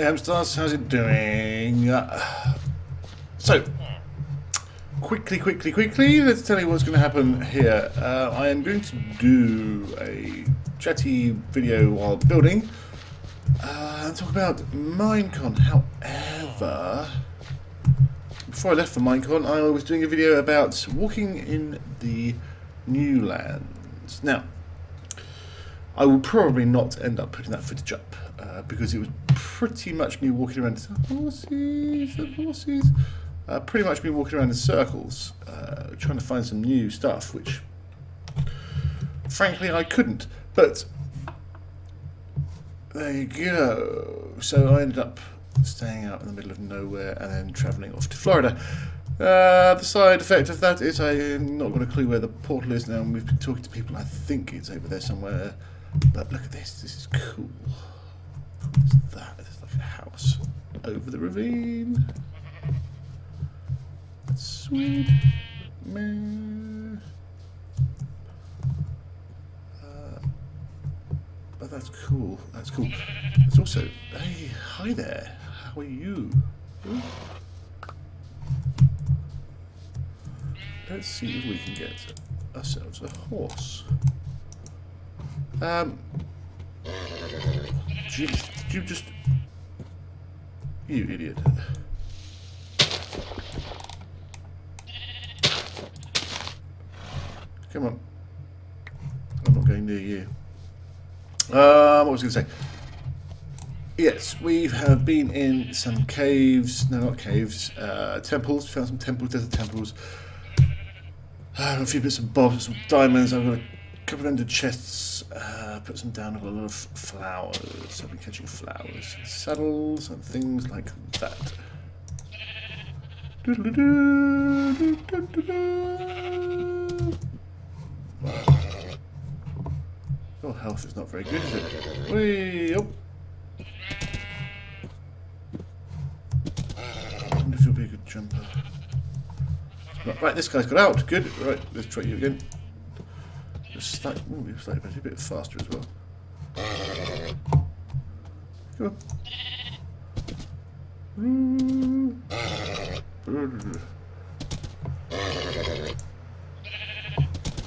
hamsters, how's it doing? So, quickly, let's tell you what's going to happen here. I am going to do a chatty video while building and talk about Minecon. However, before I left for Minecon, I was doing a video about walking in the new lands. Now, I will probably not end up putting that footage up because it was pretty much me walking around pretty much me walking around in circles trying to find some new stuff, which frankly I couldn't, but there you go. So I ended up staying out in the middle of nowhere and then travelling off to Florida. The side effect of that is I'm not got a clue where the portal is now, and we've been talking to people. I think it's over there somewhere, but look at this. This is cool. What's that? It's like a house over the ravine. That's sweet, man. But that's cool. That's cool. There's also, hey, hi there. How are you? Ooh. Let's see if we can get ourselves a horse. Jeez, did you just... You idiot. Come on. I'm not going near you. What was I going to say? Yes, we have been in some caves. No, not caves. Temples. Found some temples, desert temples. A few bits and bobs, some diamonds. I've got a couple of ended chests. Put some down. I've got a lot of flowers. I've been catching flowers, and saddles, and things like that. Your health is not very good, is it? Whee! Oh. I wonder if you'll be a good jumper. Right, this guy's got out. Good. Right, let's try you again. Just slightly better, a bit faster as well. Come on.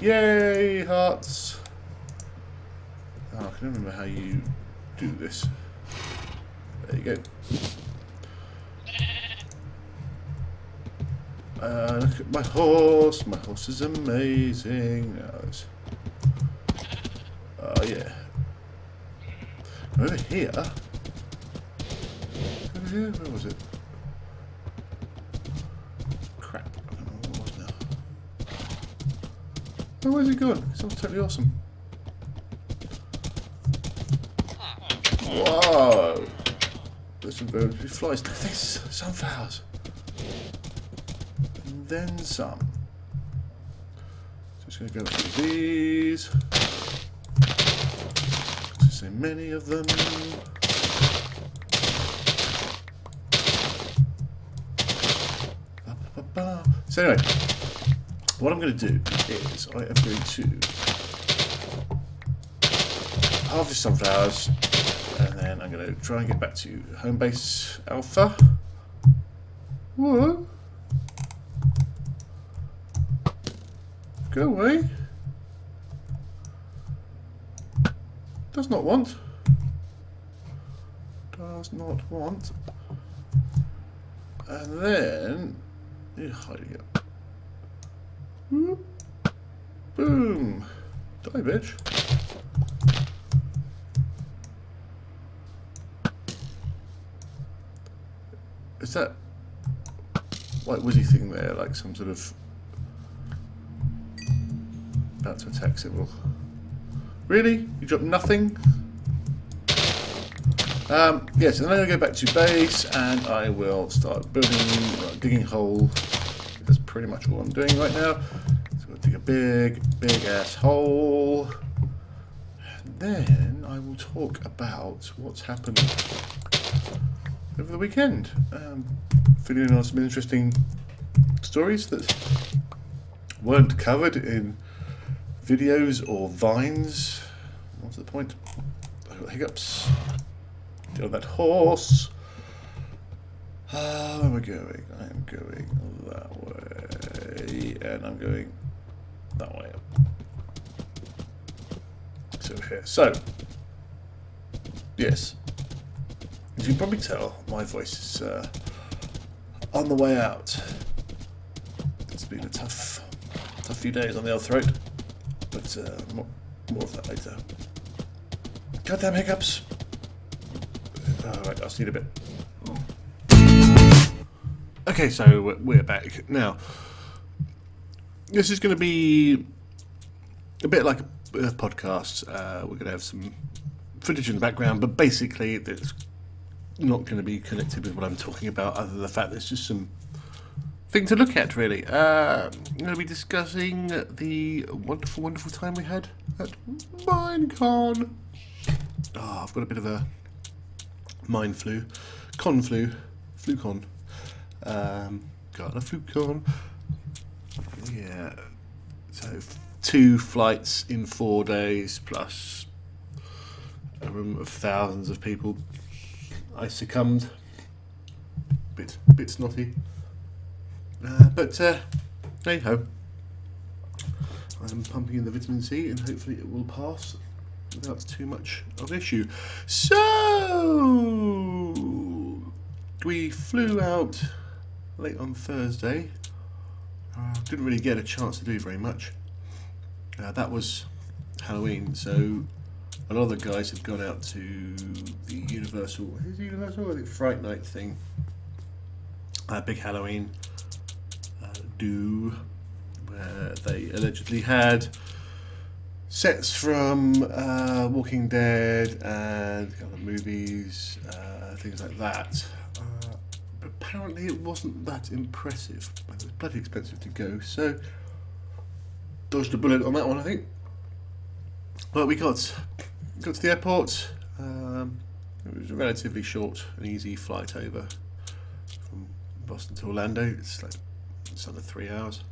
Yay, hearts. Oh, I can remember how you do this. There you go. Look at my horse. My horse is amazing. Oh, yeah. Over here. Over here? Where was it? Crap. I don't know what it was now. Oh, where's it gone? It's all totally awesome. Whoa! There's some birds with flies. Look at this! Sunflowers! And then some. Just going to go through these. There's so many of them. So anyway, what I'm going to do is I am going to harvest sunflowers, and then I'm going to try and get back to home base alpha. Whoa! Go away. Does not want. Does not want. And then you're hiding it. Whoop. Boom. Die, bitch. Is that white wizzy thing there, like some sort of about to attack symbol? Really? You dropped nothing? Yes, and then I'm going to go back to base and I will start building, digging a hole. That's pretty much all I'm doing right now. So I'm going to dig a big ass hole. And then I will talk about what's happened over the weekend. Filling on some interesting stories that weren't covered in videos or vines. What's the point? I've got hiccups. Get on that horse. Where am I going? I am going that way, and I'm going that way. So here. So, yes. As you can probably tell, my voice is on the way out. It's been a tough few days on the old throat, but more of that later. Goddamn hiccups. Alright, I'll see you in a bit. Okay, so we're back. Now, this is going to be a bit like a podcast. We're going to have some footage in the background, but basically it's not going to be connected with what I'm talking about, other than the fact there's just some thing to look at, really. I'm going to be discussing the wonderful, wonderful time we had at Minecon. Oh, I've got a bit of a mind flu. Flu-con. Got a flu-con. Yeah. So 2 flights in 4 days, plus a room of thousands of people. I succumbed. Bit snotty. But hey ho. I'm pumping in the vitamin C and hopefully it will pass without too much of issue. So we flew out late on Thursday. Didn't really get a chance to do very much. That was Halloween, so a lot of the guys had gone out to the Universal. Is it Universal? I think Fright Night thing. Big Halloween do, where they allegedly had sets from Walking Dead and kind of movies, things like that. But apparently it wasn't that impressive. It was bloody expensive to go, so dodged a bullet on that one, I think. But we got to the airport. It was a relatively short and easy flight over from Boston to Orlando. It's like just under 3 hours.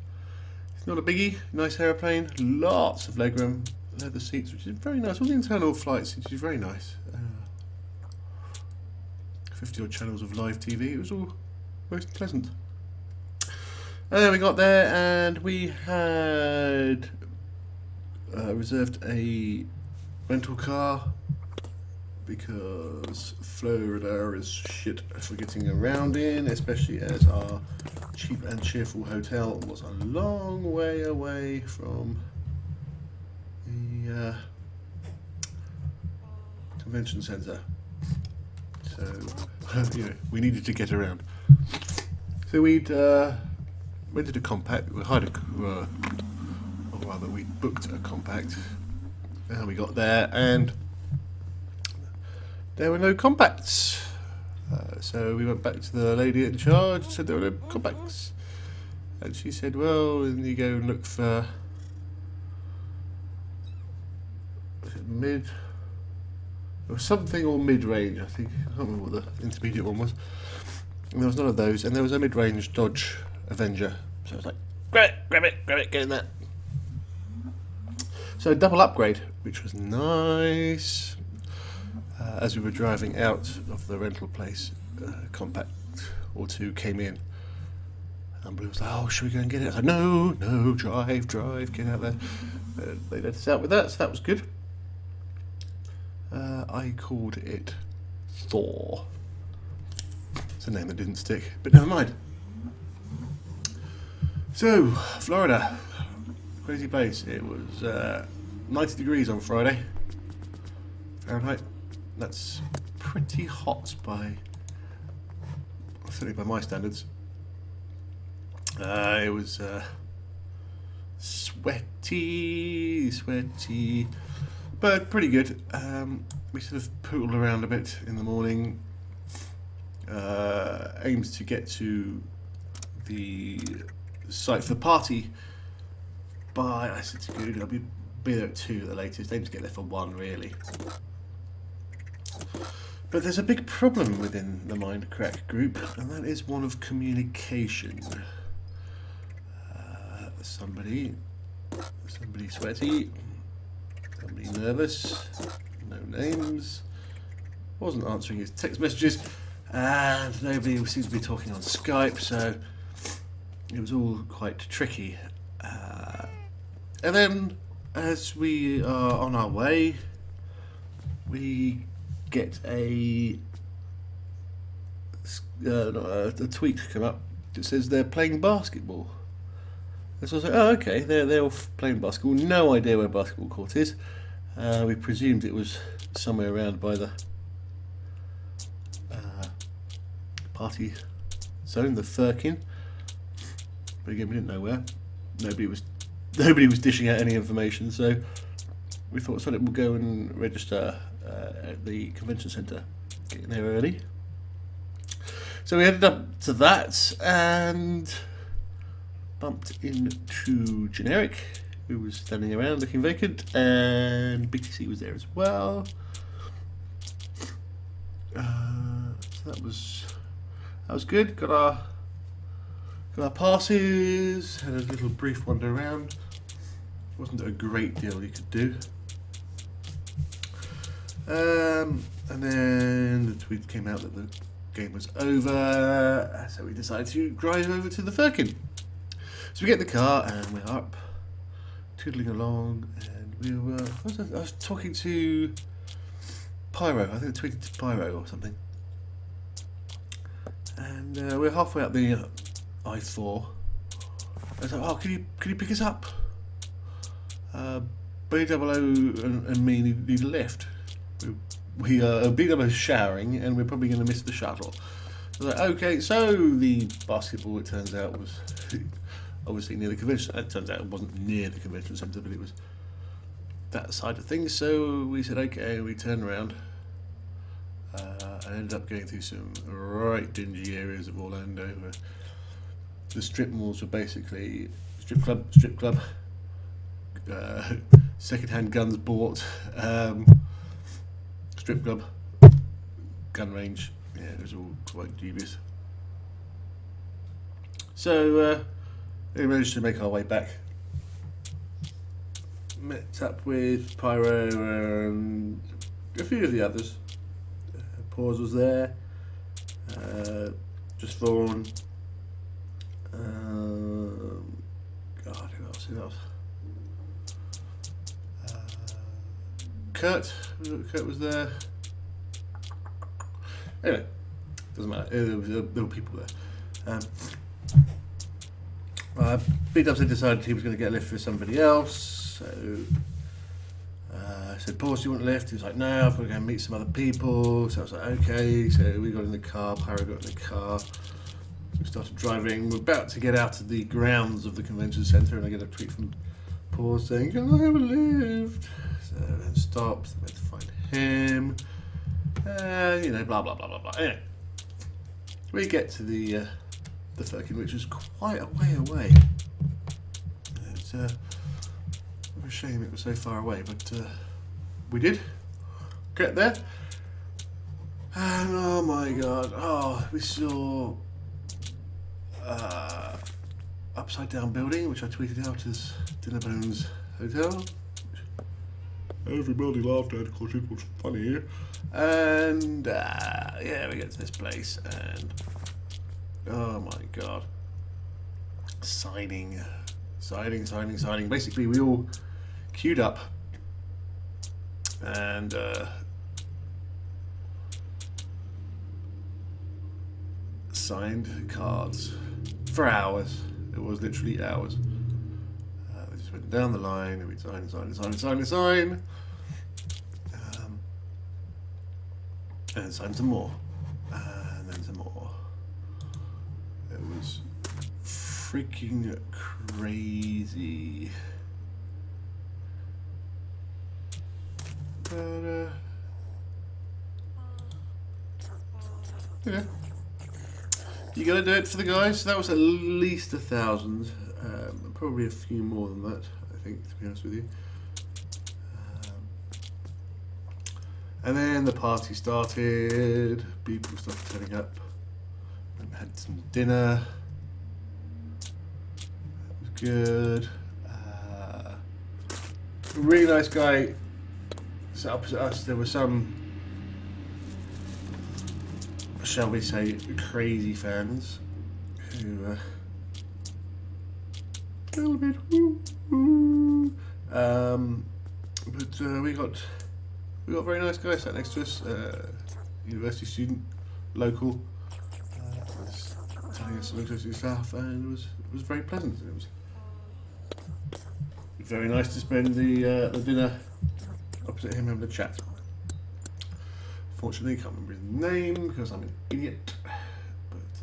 It's not a biggie. Nice aeroplane. Lots of legroom. Leather seats, which is very nice. All the internal flights, which is very nice. 50 odd channels of live TV. It was all most pleasant. And then we got there and we had reserved a rental car because Florida is shit for getting around in, especially as our cheap and cheerful hotel was a long way away from the convention centre. So, we needed to get around. So we'd rented a compact, we hired or rather we booked a compact, and we got there and there were no compacts. So we went back to the lady in charge, said there were no compacts. And she said, well, then you go and look for mid, or something, or mid-range, I think. I can't remember what the intermediate one was. And there was none of those, and there was a mid-range Dodge Avenger. So I was like, grab it, get in there. So double upgrade, which was nice. As we were driving out of the rental place, a compact or two came in. And Blue was like, oh, should we go and get it? I was like, no, drive, get out there. They let us out with that, so that was good. I called it Thor. It's a name that didn't stick, but never mind. So, Florida, crazy place. It was 90 degrees on Friday, Fahrenheit. That's pretty hot certainly by my standards. It was sweaty, but pretty good. We sort of poodled around a bit in the morning. Aims to get to the site for the party by, I said to good, I'll be there at 2 at the latest. Aim to get there for 1, really. But there's a big problem within the Mindcrack group, and that is one of communication. Somebody sweaty, somebody nervous, no names, wasn't answering his text messages, and nobody seemed to be talking on Skype, so it was all quite tricky. And then, as we are on our way, we get a tweet come up that says they're playing basketball. And so I was like, oh, okay, they're all playing basketball. No idea where basketball court is. We presumed it was somewhere around by the party zone, the Firkin. But again, we didn't know where. Nobody was dishing out any information, so we thought, so we'll go and register at the convention centre, getting there early. So we headed up to that and bumped into Generic, who was standing around looking vacant, and BTC was there as well. So that was good. Got our passes, had a little brief wander around. Wasn't a great deal you could do. And then the tweet came out that the game was over, so we decided to drive over to the Firkin. So we get in the car and we're up, tootling along, and we were. I was talking to Pyro. I think I tweeted to Pyro or something. And we're halfway up the I-4. I was like, oh, can you pick us up? B00 and me need a lift. B00's showering, and we're probably going to miss the shuttle. I was like, okay, so the basketball, it turns out, was obviously near the convention. It turns out it wasn't near the convention centre, but it was that side of things. So we said, okay, we turned around. I ended up going through some right dingy areas of Orlando where the strip malls were basically strip club, second-hand guns bought, strip club, gun range. Yeah, it was all quite dubious. So we managed to make our way back. Met up with Pyro and a few of the others. Pause was there. Just Vaughan. God, who else? Kurt was there. Anyway, doesn't matter. There were people there. B-Dubs had decided he was going to get a lift for somebody else, so I said, Paul, do you want a lift? He was like, no, I've got to go and meet some other people. So I was like, okay. So we got in the car, Pyro got in the car. We started driving. We're about to get out of the grounds of the convention centre, and I get a tweet from Paul saying, can I have a lift? So then stopped, went to find him. Blah, blah, blah, blah, blah. Anyway, we get to the Firkin, which was quite a way away. It's a shame it was so far away, but we did get there. And oh my god, we saw upside down building, which I tweeted out as Dinnerbones Hotel. Everybody laughed at it because it was funny. And we get to this place and oh my god. Signing. Basically we all queued up and signed cards for hours. It was literally hours. We just went down the line and we sign. And signed some more. And then some more. It was freaking crazy. But, yeah. You gotta do it for the guys. That was at least 1,000. Probably a few more than that, I think, to be honest with you. And then the party started. People started turning up. And had some dinner. That was good. A really nice guy sat opposite us. There were some shall we say, crazy fans who a little bit but we got very nice guys sat next to us, university student, local, was telling us some interesting stuff, and it was very pleasant. It was very nice to spend the dinner opposite him having a chat. Fortunately, I can't remember his name because I'm an idiot, but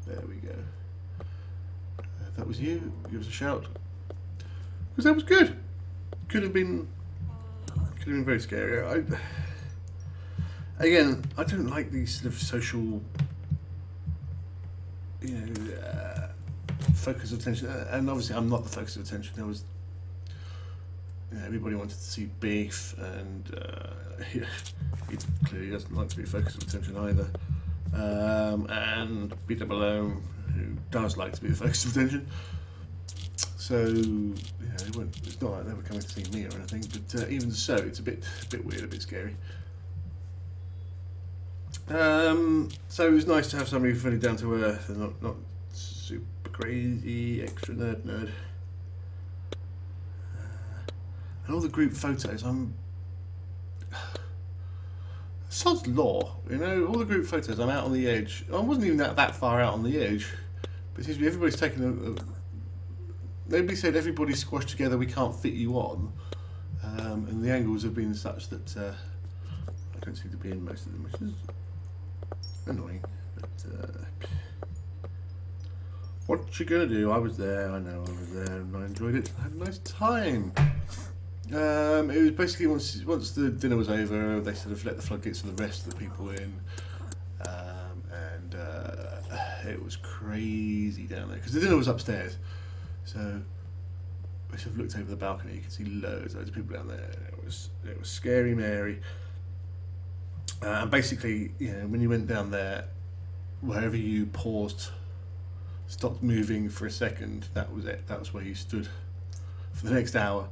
there we go. If that was you, give us a shout, because that was good. Could have been very scary. Again, I don't like these sort of social, focus of attention, and obviously I'm not the focus of attention. There was, everybody wanted to see Beef, and he clearly doesn't like to be the focus of attention either. And Peter Below, who does like to be the focus of attention. So it's not like they were coming to see me or anything, but even so, it's a bit weird, a bit scary. So it was nice to have somebody fairly down to earth and not super crazy, extra nerd. And all the group photos, sod's law, all the group photos, I'm out on the edge. I wasn't even that far out on the edge, but it seems to be everybody's taking nobody said everybody's squashed together, we can't fit you on. And the angles have been such that I don't seem to be in most of them, which is annoying. But what you gonna do? I was there, I know I was there, and I enjoyed it. I had a nice time. It was basically once the dinner was over, they sort of let the floodgates of the rest of the people in, and it was crazy down there because the dinner was upstairs. So I sort of looked over the balcony. You could see loads of people down there. It was scary, Mary. And basically, when you went down there, wherever you paused, stopped moving for a second, that was it. That was where you stood for the next hour.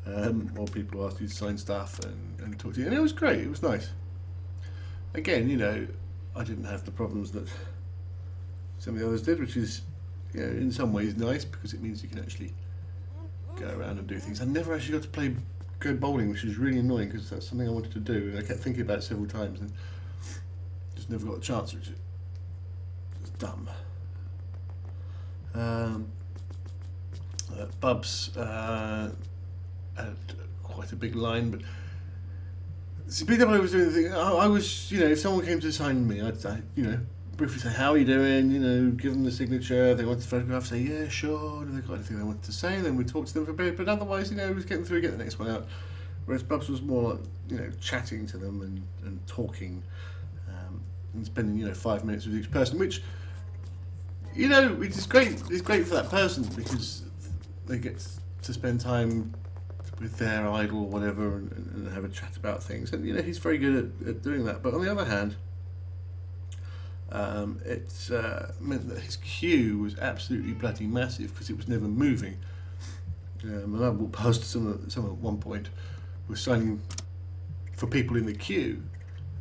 While people asked you to sign stuff and talk to you, and it was great. It was nice. Again, I didn't have the problems that some of the others did, which is, in some ways nice because it means you can actually go around and do things. I never actually got to go bowling, which is really annoying because that's something I wanted to do, and I kept thinking about it several times and just never got a chance, which is dumb. Bubs had quite a big line, but BW was doing the thing. I was, if someone came to sign me, I'd briefly say, how are you doing, give them the signature. If they wanted to photograph, say, yeah, sure. If they got anything they wanted to say, then we'd talk to them for a bit, but otherwise, it was getting through, get the next one out. Whereas Bubs was more like, chatting to them and talking, and spending, 5 minutes with each person, which, which is great. It's great for that person because they get to spend time with their idol or whatever and have a chat about things. And, he's very good at doing that. But on the other hand, it meant that his queue was absolutely bloody massive because it was never moving. And I walked past someone at one point was signing for people in the queue,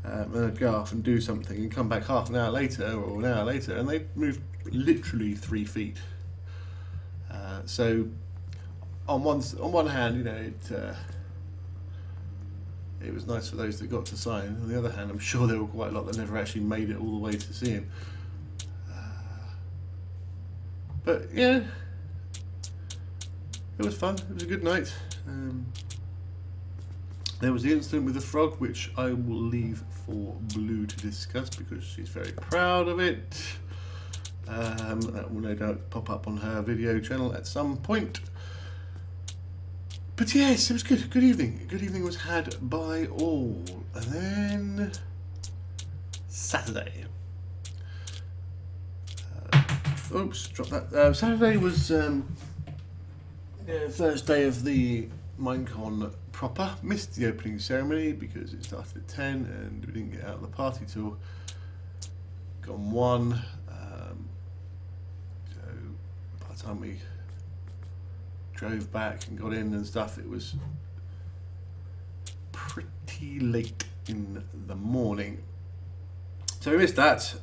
and I'd go off and do something and come back half an hour later or an hour later, and they moved literally 3 feet. So on one hand, it was nice for those that got to sign. On the other hand, I'm sure there were quite a lot that never actually made it all the way to see him. But yeah, it was fun. It was a good night. There was the incident with the frog, which I will leave for Blue to discuss because she's very proud of it. That will no doubt pop up on her video channel at some point. But yes, it was good. Good evening. Good evening was had by all. And then Saturday. Oops, dropped that. Saturday was first day of the Minecon proper. Missed the opening ceremony because it started at 10 and we didn't get out of the party till gone 1. So by the time we drove back and got in and stuff, it was pretty late in the morning. So So we missed that.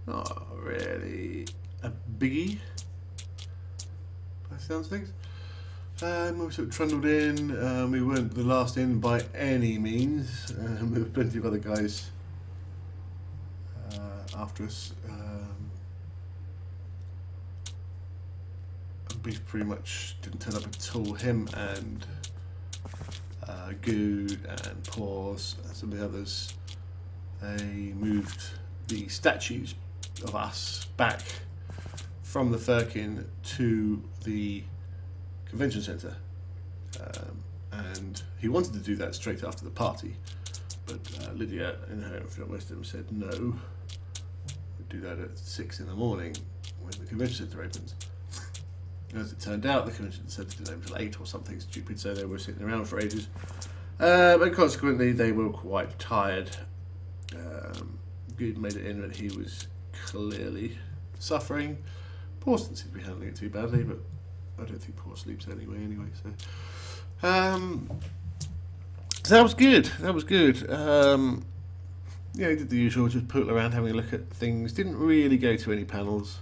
Not really a biggie, by the sounds of things. We sort of trundled in. We weren't the last in by any means. There were plenty of other guys after us. Beef pretty much didn't turn up at all. Him and Good and Paws and some of the others, they moved the statues of us back from the Firkin to the convention centre, and he wanted to do that straight after the party, but Lydia in her infinite wisdom said no, we'd do that at 6 in the morning when the convention centre opens. As it turned out, the convention centre didn't open until 8 or something stupid, so they were sitting around for ages. But consequently, they were quite tired. Good made it in, but he was clearly suffering. Paul didn't seem to be handling it too badly, but I don't think Paul sleeps anyway. So that was good. That was good. Yeah, he did the usual, just poodle around, having a look at things. Didn't really go to any panels.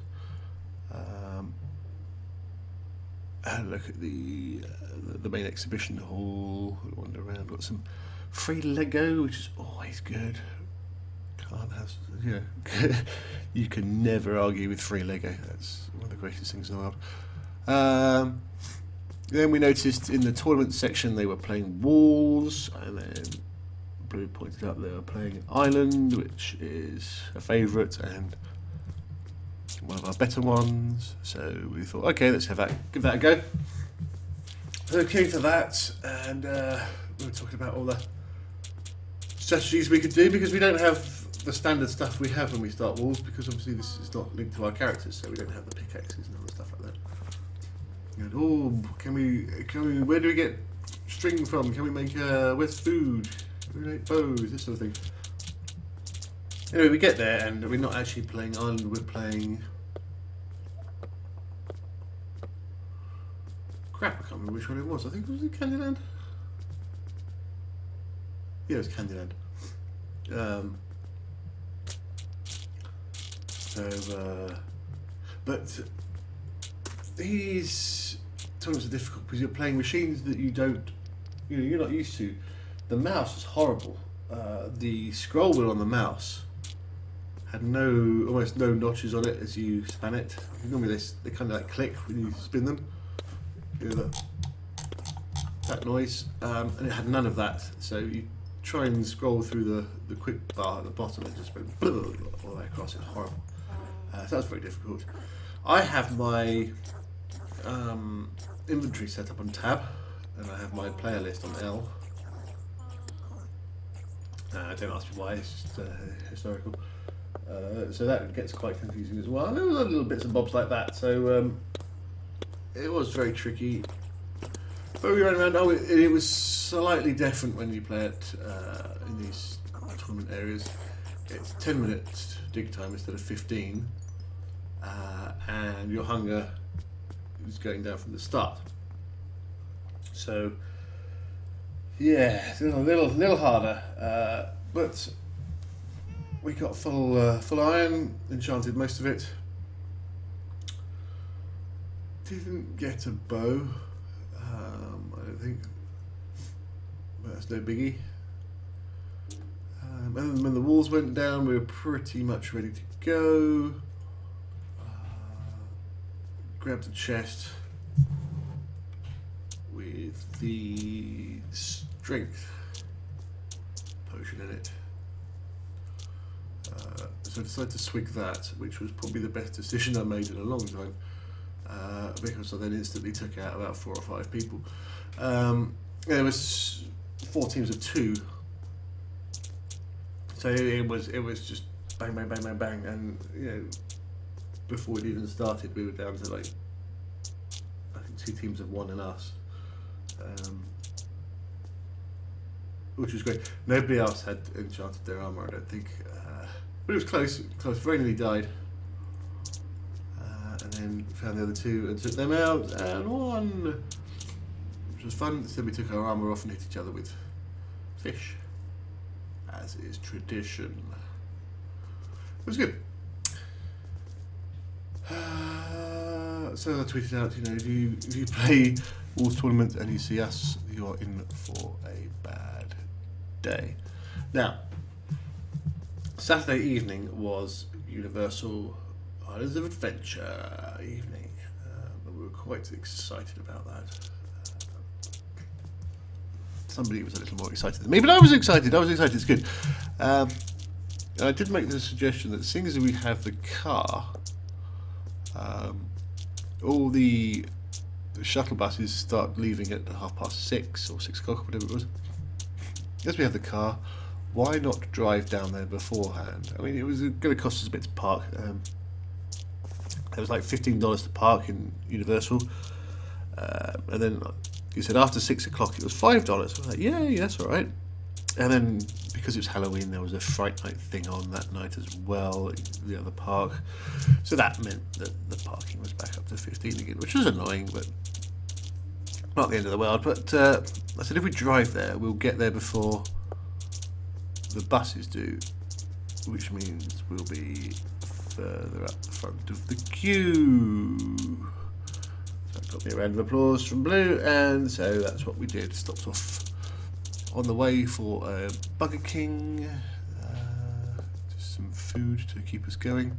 Had a look at the main exhibition hall. Wander around. Got some free Lego, which is always good. Can't have, you know, you can never argue with free Lego. That's one of the greatest things in the world. Then we noticed in the tournament section they were playing Walls, and then Blue pointed out they were playing Island, which is a favourite and one of our better ones. So we thought, okay, let's give that a go. Okay for that, and we were talking about all the strategies we could do, because we don't have the standard stuff we have when we start Walls, because obviously this is not linked to our characters, so we don't have the pickaxes and all the stuff like that. And, can we where do we get string from? Can we make where's food? Can we make bows? This sort of thing. Anyway, we get there and we're not actually playing Island, we're playing crap, I can't remember which one it was. I think it was Candyland. Yeah, it was Candyland. But these tournaments are difficult because you're playing machines that you're not used to. The mouse is horrible. The scroll wheel on the mouse had almost no notches on it as you span it. Normally they kind of like click when you spin them. You know that noise, and it had none of that. So you try and scroll through the quick bar at the bottom and just went all the way across. It's horrible. So that's very difficult. I have my inventory set up on tab, and I have my player list on L. Don't ask me why, it's just historical. So that gets quite confusing as well. There were little bits and bobs like that, so it was very tricky. But we ran around. It was slightly different when you play it in these tournament areas. It's 10 minutes dig time instead of 15, and your hunger is going down from the start. So yeah, it's a little harder, but we got full iron, enchanted most of it. Didn't get a bow, I don't think, but that's no biggie. And when the walls went down, we were pretty much ready to go. Grabbed a chest with the strength potion in it. So I decided to swig that, which was probably the best decision I made in a long time, because I then instantly took out about 4 or 5 people. There was 4 teams of 2, so it was just bang, bang, bang, bang, bang, and you know, before it even started, we were down to like I think 2 teams of 1 and us. Which was great. Nobody else had enchanted their armour, I don't think. But it was close. Very nearly died. And then found the other 2 and took them out and won. Which was fun. So we took our armour off and hit each other with fish. as is tradition. It was good. So I tweeted out, if you play Wars tournaments and you see us, you are in for a bad day. Now, Saturday evening was Universal Islands of Adventure evening. We were quite excited about that. Somebody was a little more excited than me, but I was excited. It's good. And I did make the suggestion that seeing as we have the car, all the shuttle buses start leaving at 6:30 or 6 o'clock, whatever it was. As we have the car, why not drive down there beforehand? I mean, it was going to cost us a bit to park. It was like $15 to park in Universal, and then he said after 6 o'clock it was $5. I was like, yeah, that's all right. And then because it was Halloween, there was a Fright Night thing on that night as well, the other park. So that meant that the parking was back up to 15 again, which was annoying, but not the end of the world. But I said if we drive there, we'll get there before the buses do, which means we'll be further up the front of the queue. So I got me a round of applause from Blue, and so that's what we did. Stopped off on the way for Burger King, just some food to keep us going,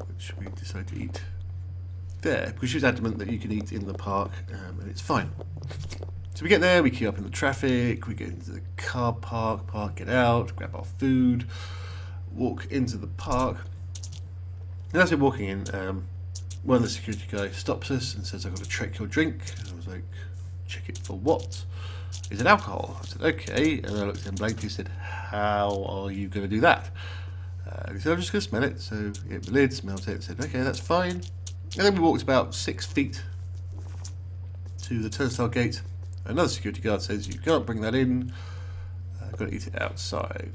which we decided to eat there because she was adamant that you can eat in the park and it's fine. So we get there, we queue up in the traffic, we get into the car park, get out, grab our food, walk into the park. And as we're walking in, one of the security guys stops us and says, "I've got to check your drink." And I was like, "Check it for what?" Is it alcohol? I said, okay. And I looked at him blankly and said, how are you going to do that? And he said, I'm just going to smell it. So he opened the lid, smelled it, said, okay, that's fine. And then we walked about 6 feet to the turnstile gate. Another security guard says, you can't bring that in. I've got to eat it outside.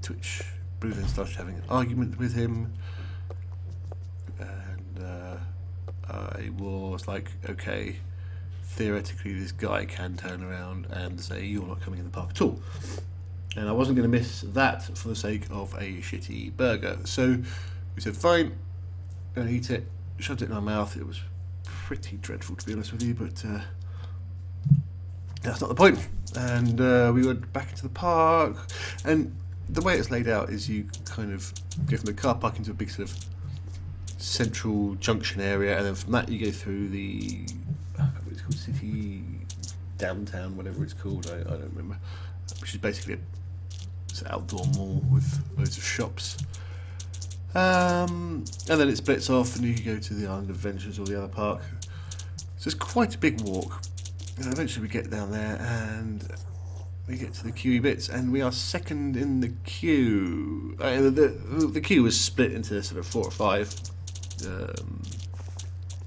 To which Blue then started having an argument with him. And I was like, okay, theoretically this guy can turn around and say you're not coming in the park at all, and I wasn't going to miss that for the sake of a shitty burger. So we said fine, and eat it, shoved it in our mouth. It was pretty dreadful, to be honest with you, but that's not the point. And we went back into the park, and the way it's laid out is you kind of go from the car park into a big sort of central junction area, and then from that you go through the it's called City Downtown, whatever it's called, I don't remember, which is basically an outdoor mall with loads of shops, and then it splits off and you can go to the Island of Adventures or the other park. So it's quite a big walk, and eventually we get down there and we get to the queuey bits, and we are second in the queue. The queue was split into sort of 4 or 5,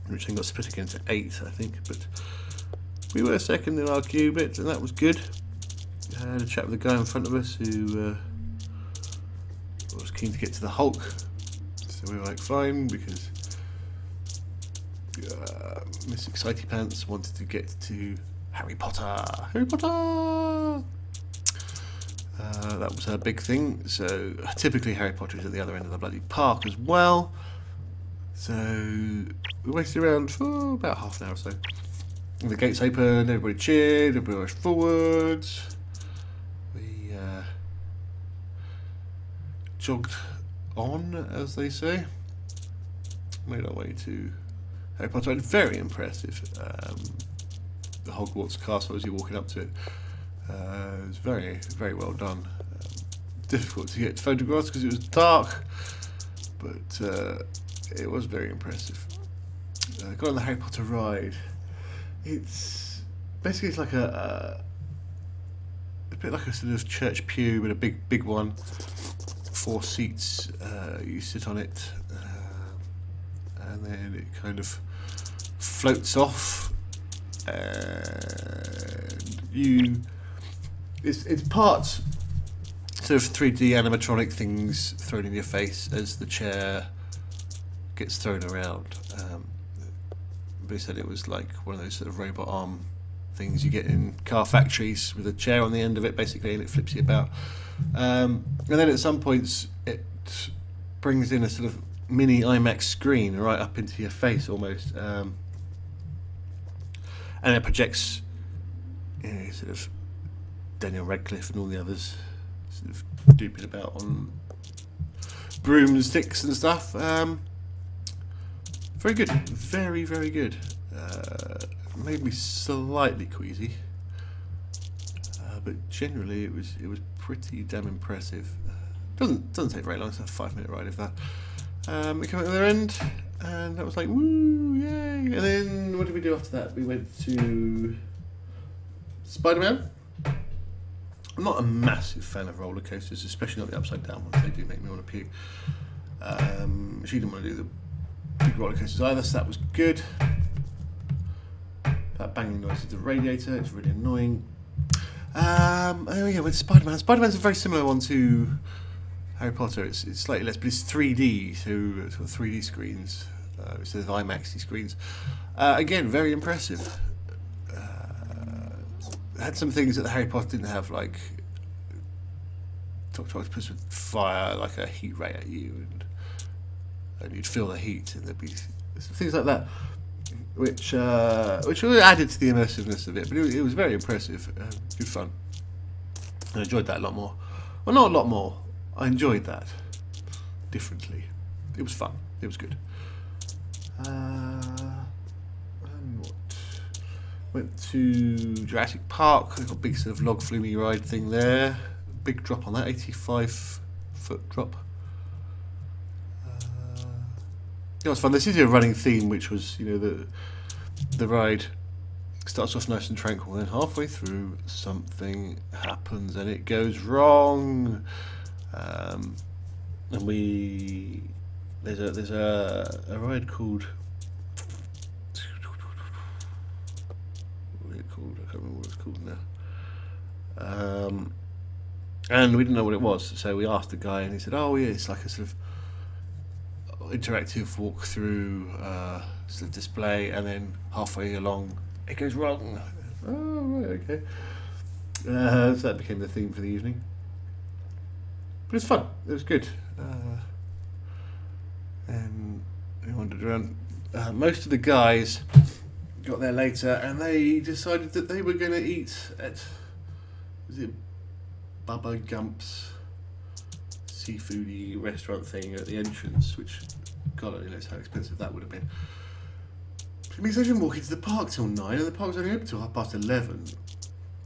which then got split again to 8, I think, but we were second in our queue bit, and that was good. I had a chat with the guy in front of us who was keen to get to the Hulk, so we were like fine, because Miss Excitey Pants wanted to get to Harry Potter. That was her big thing, so typically Harry Potter is at the other end of the bloody park as well. So we waited around for about half an hour or so. And the gates opened, everybody cheered, everybody rushed forwards. We jogged on, as they say. Made our way to Harry Potter. And very impressive. The Hogwarts castle as you're walking up to it. It was very, very well done. Difficult to get photographs because it was dark, but it was very impressive. Got on the Harry Potter ride. It's like a bit like a sort of church pew, but a big one. 4 seats. You sit on it, and then it kind of floats off, and it's parts sort of 3D animatronic things thrown in your face as the chair gets thrown around. They said it was like one of those sort of robot arm things you get in car factories with a chair on the end of it, basically, and it flips you about. And then at some points, it brings in a sort of mini IMAX screen right up into your face almost. And it projects, sort of Daniel Radcliffe and all the others sort of duping about on broomsticks and stuff. Very good, very, very good. Made me slightly queasy, but generally it was pretty damn impressive. Doesn't take very long. It's a 5-minute ride if that. We came at the other end, and that was like woo, yay! And then what did we do after that? We went to Spider-Man. I'm not a massive fan of roller coasters, especially not the upside down ones. They do make me want to puke. She didn't want to do the big roller coasters either, so that was good. That banging noise is the radiator. It's really annoying. Oh yeah, with Spider-Man. Spider-Man's a very similar one to Harry Potter. It's slightly less, but it's 3D, so it's got 3D screens instead of IMAX screens. Again, very impressive. Had some things that the Harry Potter didn't have, like Dr. Octopus with fire, like a heat ray at you, and you'd feel the heat, and there'd be things like that, which really added to the immersiveness of it. But it was very impressive, good fun. I enjoyed that a lot more. Well, not a lot more. I enjoyed that differently. It was fun. It was good. And what? Went to Jurassic Park. They got a big sort of log flume ride thing there. Big drop on that, 85-foot drop. It was fun. This is a running theme, which was, the ride starts off nice and tranquil, then halfway through something happens and it goes wrong. And there's a ride called, what is it called? I can't remember what it's called now. And we didn't know what it was, so we asked the guy, and he said, "Oh yeah, it's like a sort of interactive walk-through sort of display, and then halfway along it goes wrong." Oh right, okay. So that became the theme for the evening. But it was fun. It was good. And we wandered around. Most of the guys got there later, and they decided that they were going to eat at, was it Bubba Gump's seafoody restaurant thing at the entrance, which God only knows how expensive that would have been. It means they didn't walk into the park till 9, and the park was only open till 11:30.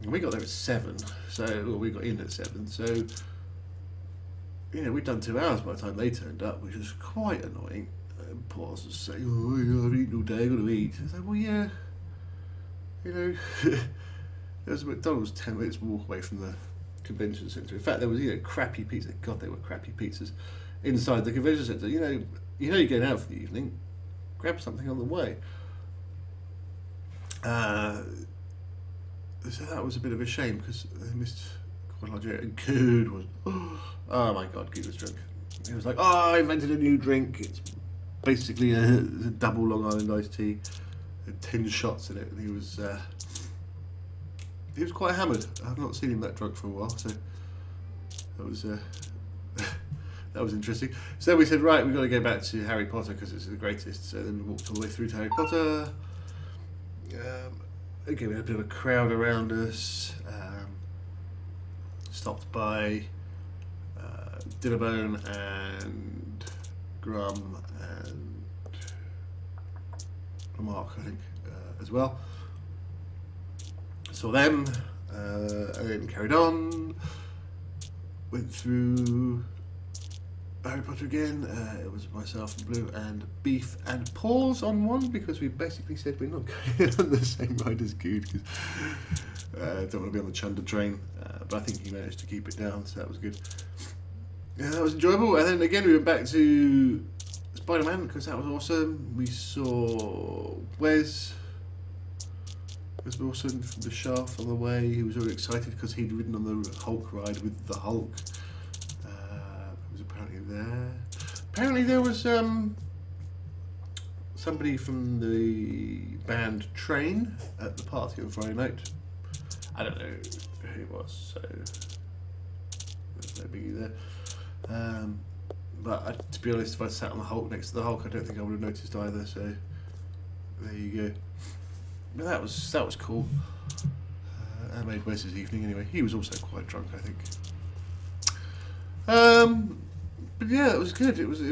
And we got there at 7, we got in at 7, so we'd done 2 hours by the time they turned up, which was quite annoying. And Paul's just saying, "Oh, I've eaten all day, I've got to eat." I was like, well, yeah, there's a McDonald's 10 minutes walk away from the convention centre. In fact, there was crappy pizza. God, they were crappy pizzas inside the convention centre. You're going out for the evening. Grab something on the way. So that was a bit of a shame because they missed quite a large area. And Good was, oh my God, Good was drunk. He was like, "Oh, I invented a new drink. It's basically a double Long Island iced tea, and 10 shots in it." And he was quite hammered. I've not seen him that drunk for a while, so that was that was interesting. So we said, right, we've got to go back to Harry Potter because it's the greatest. So then we walked all the way through to Harry Potter. Again, we had a bit of a crowd around us. Stopped by Dinnerbone and Grum and Mark, I think, as well. Saw them, and then carried on. Went through Harry Potter again. It was myself and Blue and Beef and Paws on one because we basically said we're not going on the same ride as Good because don't want to be on the Chunder train. But I think he managed to keep it down, so that was good. Yeah, that was enjoyable. And then again we went back to Spider-Man because that was awesome. We saw Wes Wilson from the Shaft on the way. He was really excited because he'd ridden on the Hulk ride with the Hulk. It was apparently there. Apparently there was some somebody from the band Train at the party on Friday night. I don't know who it was, so there's no biggie there. But to be honest, if I sat on the Hulk next to the Hulk, I don't think I would have noticed either. So there you go. But that was cool. I made most of his evening anyway. He was also quite drunk, I think. But yeah, it was good. It was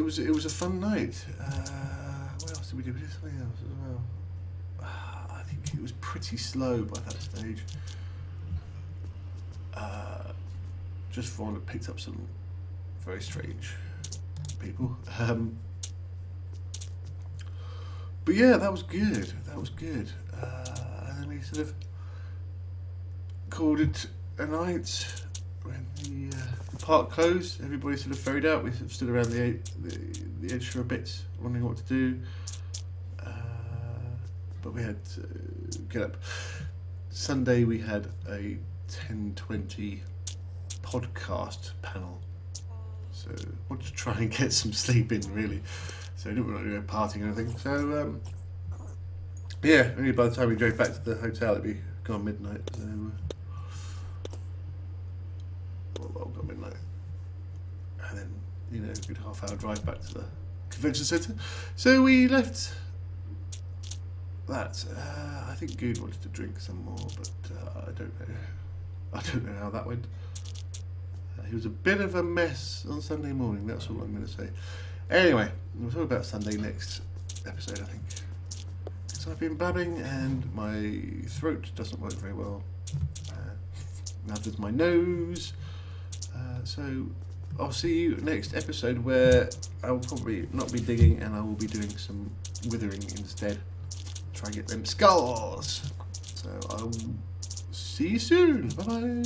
a fun night. What else did we do? We did something else as well. I think it was pretty slow by that stage. Just for one that picked up some very strange people. But yeah, that was good. That was good. And then we sort of called it a night when the park closed. Everybody sort of ferried out. We sort of stood around the edge for a bit, wondering what to do. But we had to get up. Sunday we had a 10:20 podcast panel. So I wanted to try and get some sleep in, really. So I didn't want to go partying or anything. So yeah, only by the time we drove back to the hotel it'd be gone midnight. So well, gone midnight. And then, you know, a good half-hour drive back to the convention centre. So we left that. I think Good wanted to drink some more, but I don't know. I don't know how that went. He was a bit of a mess on Sunday morning, that's all I'm going to say. Anyway, we'll talk about Sunday next episode, I think. So I've been blabbing and my throat doesn't work very well. Now does my nose. So I'll see you next episode where I will probably not be digging and I will be doing some withering instead. Try and get them skulls. So I'll see you soon. Bye bye.